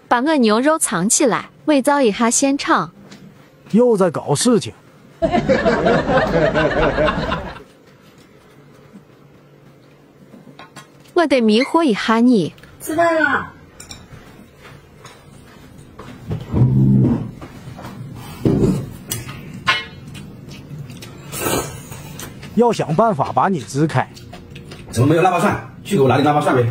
把我牛肉藏起来，伪造一下现场。又在搞事情。我得迷惑一下你。吃饭了。要想办法把你支开。怎么没有腊八蒜？去给我拿点腊八蒜呗。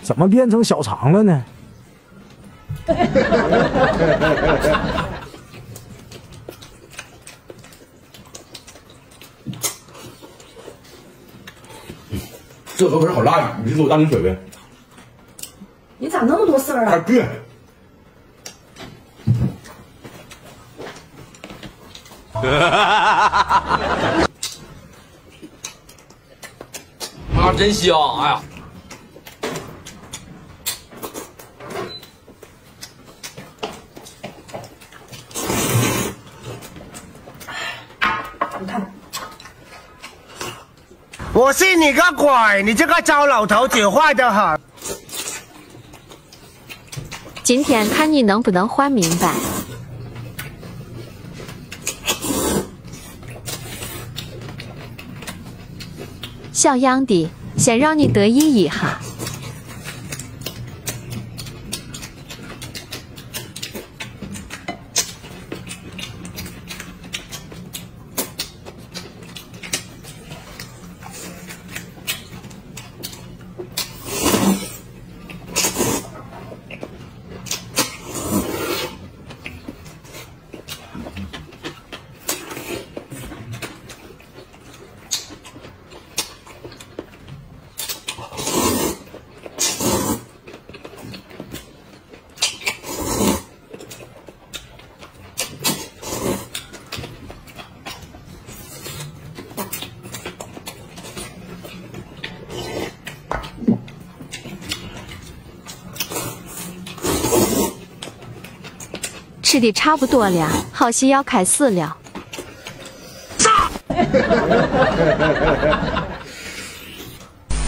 怎么变成小肠了呢？这河粉好辣，你去给我倒点水呗。你咋那么多事儿啊？对。啊，真香！哎呀，你看，我信你个鬼！你这个糟老头子坏得很。今天看你能不能换明白。小样的，先让你得意一下。吃的差不多了，好戏要开始了。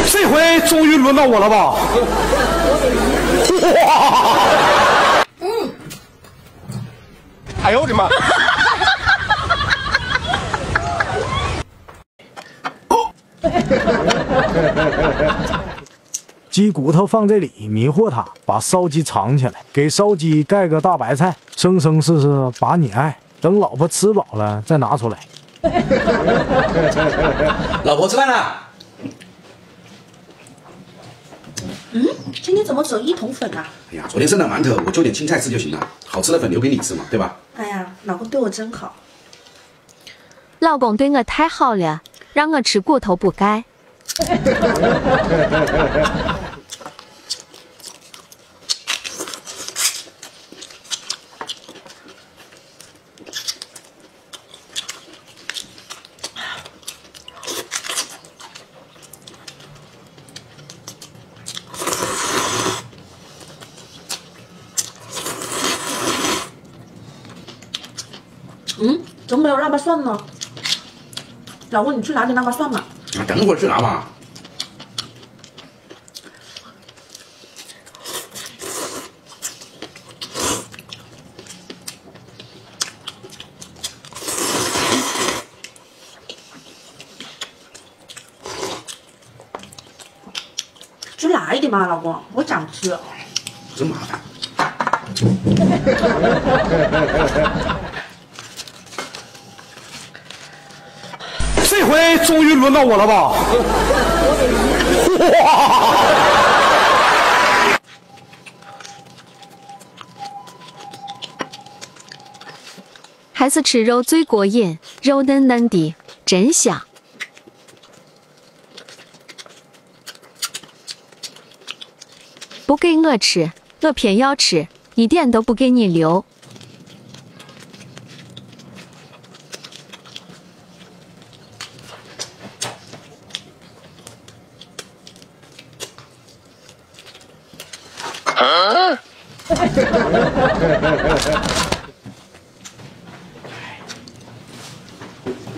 这回终于轮到我了吧？哎呦我的妈！鸡骨头放这里，迷惑它，把烧鸡藏起来，给烧鸡盖个大白菜，生生世世把你爱。等老婆吃饱了再拿出来。老婆吃饭了。今天怎么只有一桶粉啊？哎呀，昨天剩的馒头，我就点青菜吃就行了，好吃的粉留给你吃嘛，对吧？哎呀，老公对我真好。老公对我太好了，让我吃骨头不盖。怎么没有腊八蒜呢？老公，你去拿点腊八蒜嘛。啊，等会儿去拿吧。去拿一点嘛，老公，我想吃。真麻烦。这回终于轮到我了吧？还是吃肉最过瘾，肉嫩嫩的，真香。不给我吃，我偏要吃，一点都不给你留。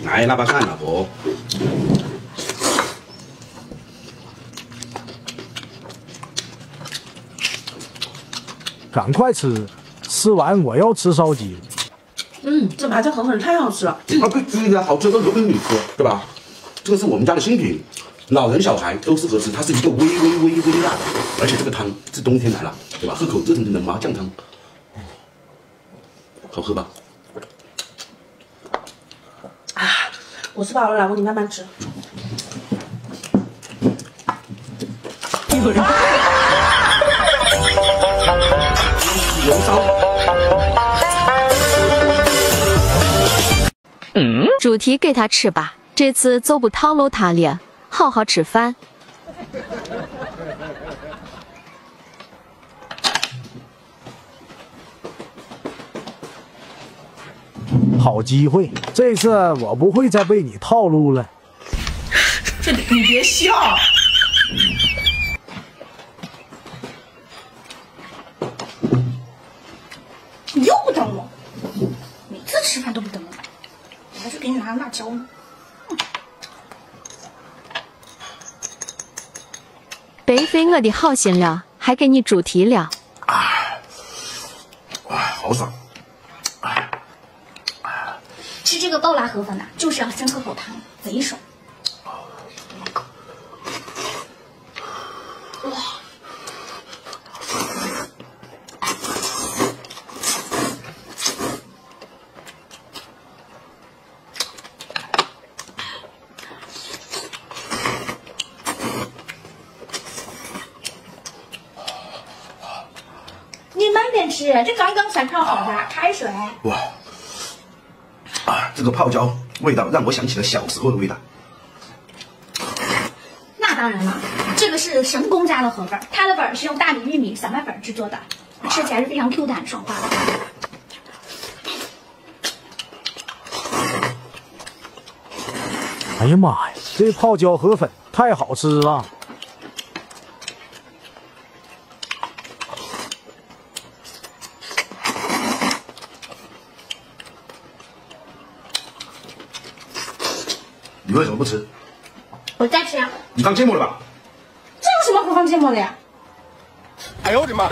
来，那把蒜，老婆。赶快吃，吃完我要吃烧鸡。这白菜河粉太好吃了。啊，必须的，好吃都留给你吃，对吧？这个是我们家的新品，老人小孩都适合吃。它是一个微辣，而且这个汤是冬天来了，对吧？喝口热腾腾的麻酱汤，好喝吧？我吃饱了，老公你慢慢吃。油烧。主题给他吃吧，这次就不套路他了，好好吃饭。好机会，这次我不会再被你套路了。你别笑。你又不等我，每次吃饭都不等我，我还去给你拿辣椒呢。白费我的好心了，还给你猪蹄了。好爽！吃这个爆辣河粉呐，就是要先喝口汤，贼爽。哇！你慢点吃，这刚刚才泡好的开水。哇！这个泡椒味道让我想起了小时候的味道。那当然了，这个是神工家的河粉，它的粉是用大米、玉米、小麦粉制作的，吃起来是非常 Q 弹爽滑的。哎呀妈呀，这泡椒河粉太好吃了！你为什么不吃？我再吃呀。你放芥末了吧？这有什么不放芥末的呀？哎呦我的妈！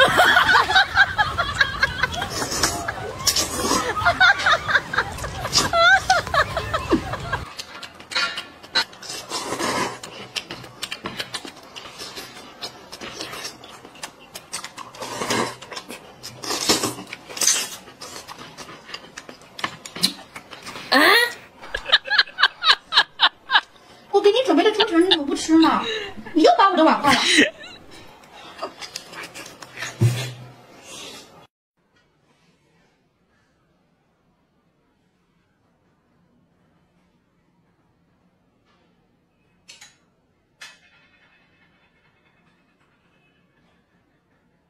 我给你准备的猪蹄你怎么不吃呢？你又把我的碗换了。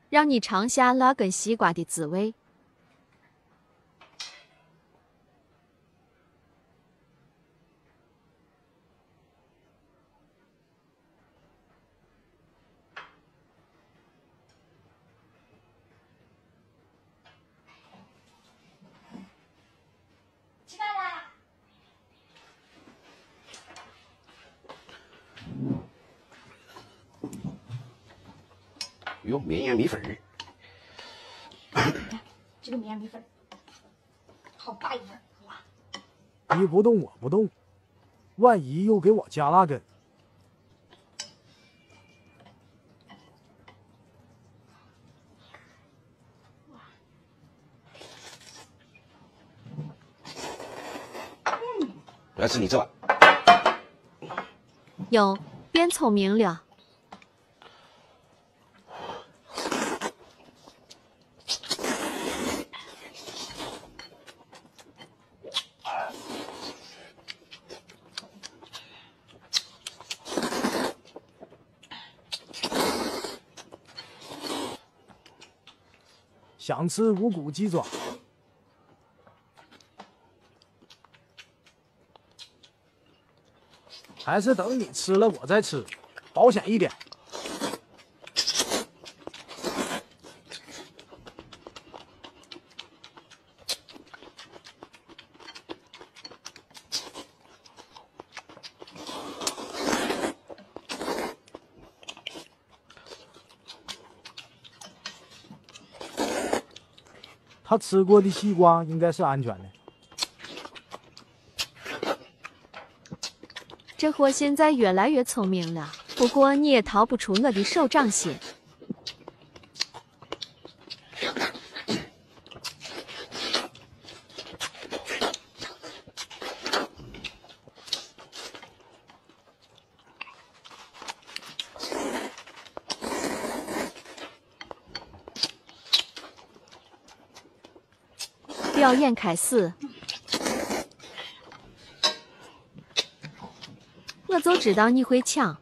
让你尝下那根西瓜的滋味。吃饭啦！哟，绵阳米粉儿，这个绵阳米粉，好大一份，哇！你不动我不动，万一又给我加辣根。我要吃你这碗。哟，变聪明了。想吃无骨鸡爪，还是等你吃了我再吃，保险一点。他吃过的西瓜应该是安全的。这货现在越来越聪明了，不过你也逃不出我的手掌心。表演开始，我就知道你会抢。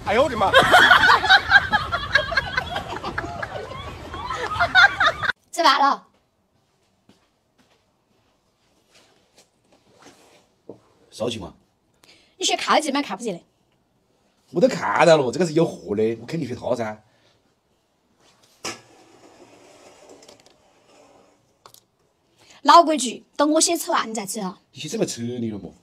哎呦我的妈！吃完了。啥情况？你学看得见吗？看不见的。我都看到了，这个是有货的，我肯定学他噻。老规矩，等我先吃完你再吃啊。你怎么吃你了么？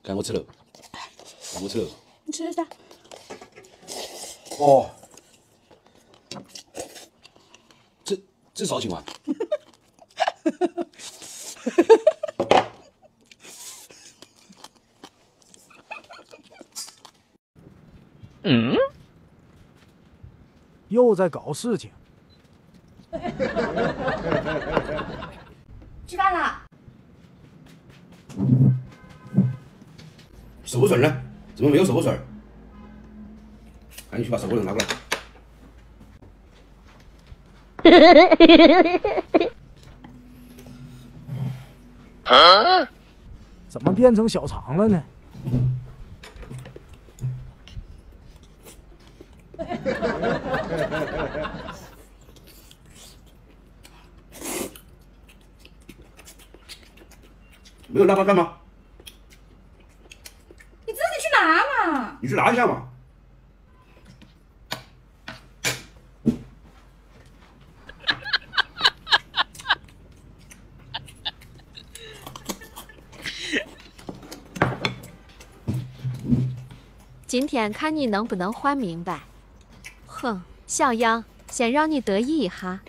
看我吃了，看我吃了。你吃噻。哦，这啥情况？又在搞事情。吃饭了。手握水呢？怎么没有手握水？赶紧去把手握水拿过来。怎么变成小肠了呢？没有腊八饭吗？你自己去拿嘛。你去拿一下嘛。今天看你能不能换明白。哼，小样，先让你得意一下。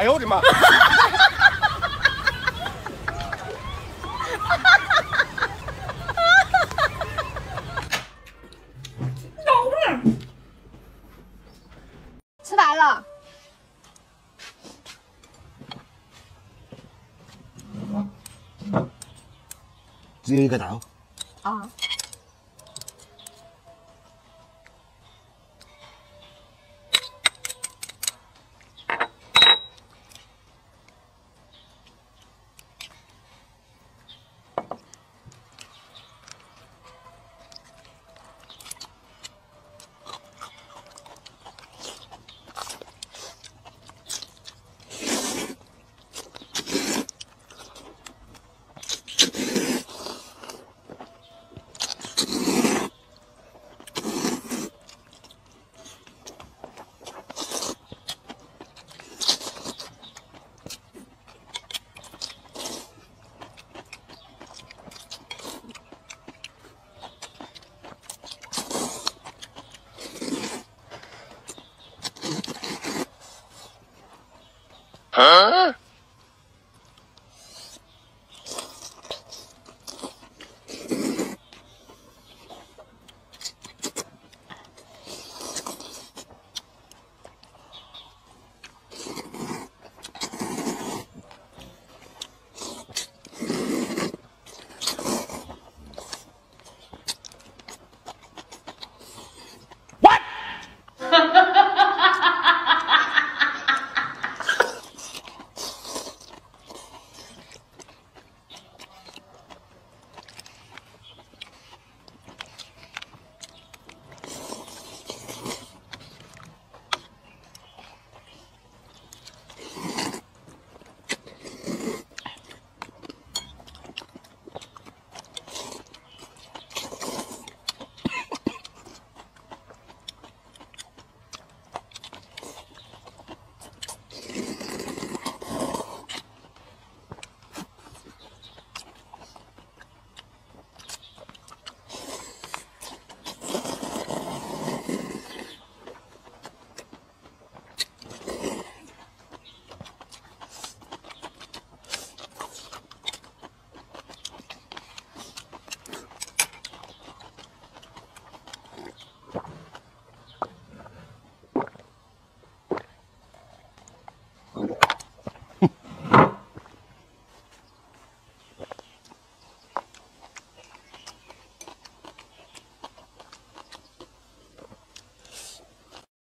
哎呦我的妈！吃完了。只有一个刀。啊。啊